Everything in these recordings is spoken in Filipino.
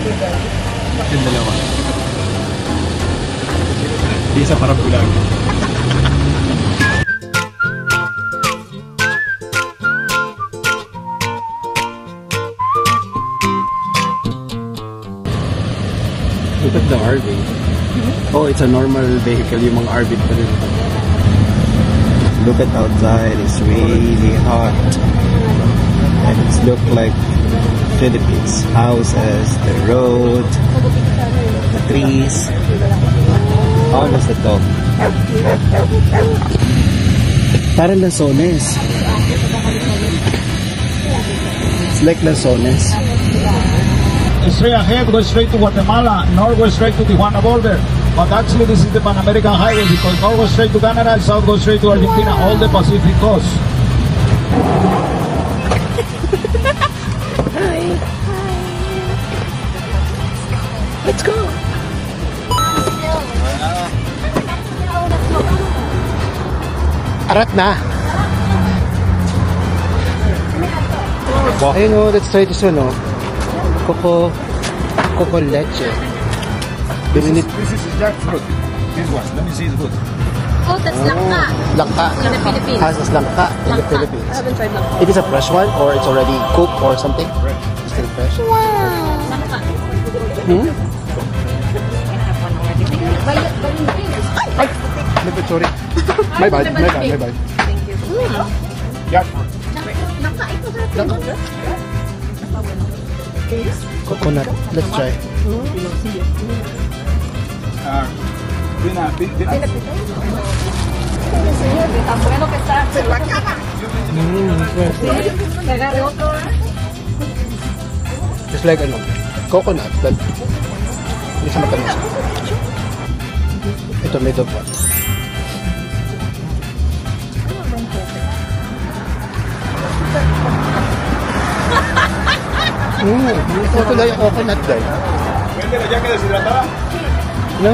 Yung dalawa. Isa parang bulag. Look at the RV. Oh, it's a normal vehicle. Yung mga RV pa rin. Look at outside. It's really hot. And it's look like Philippines. Houses, the road, the trees. Almost the dog. Parang Lasones. It's like Lasones. Straight ahead, go straight to Guatemala, north go straight to Tijuana border. But actually this is the Pan American Highway because north goes straight to Canada and south goes straight to Argentina, all the Pacific coast. Hi. Let's go. Arat na! Ayun o, let's try this one o. Coco leche. This is jackfruit. This one, let me see, it's good. Oh, that's langka. Langka. In the Philippines. Has langka in the Langka. Philippines. I haven't tried langka. It is a fresh one or it's already cooked or something? Fresh. Still fresh? Wow. Langka. Hmm? Ay! Sorry. My bad. Thank you. Jackfruit. Langka, ito natin. Coconut. Let's try. Bueno que está. Se lo acaba. Me agarré otro. It's like ano, coconut, but hindi siya matamis. Ito, may dog pa. Ito lang yung coconut dahil. ¿Vende la yaca deshidratada? No?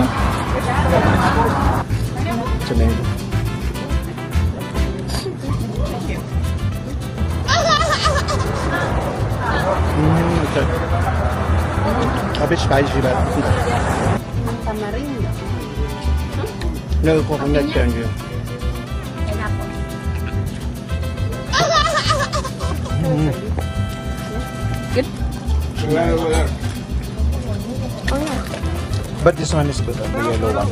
Ito na yun. Ito. A bit spicy but Tamarindo. no coconut candy. Good? But this one is good, the yellow one.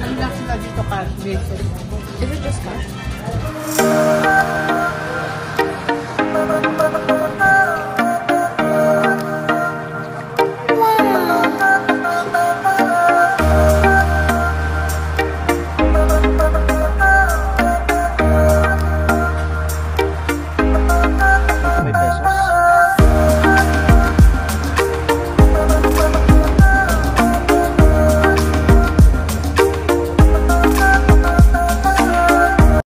Is it just cash?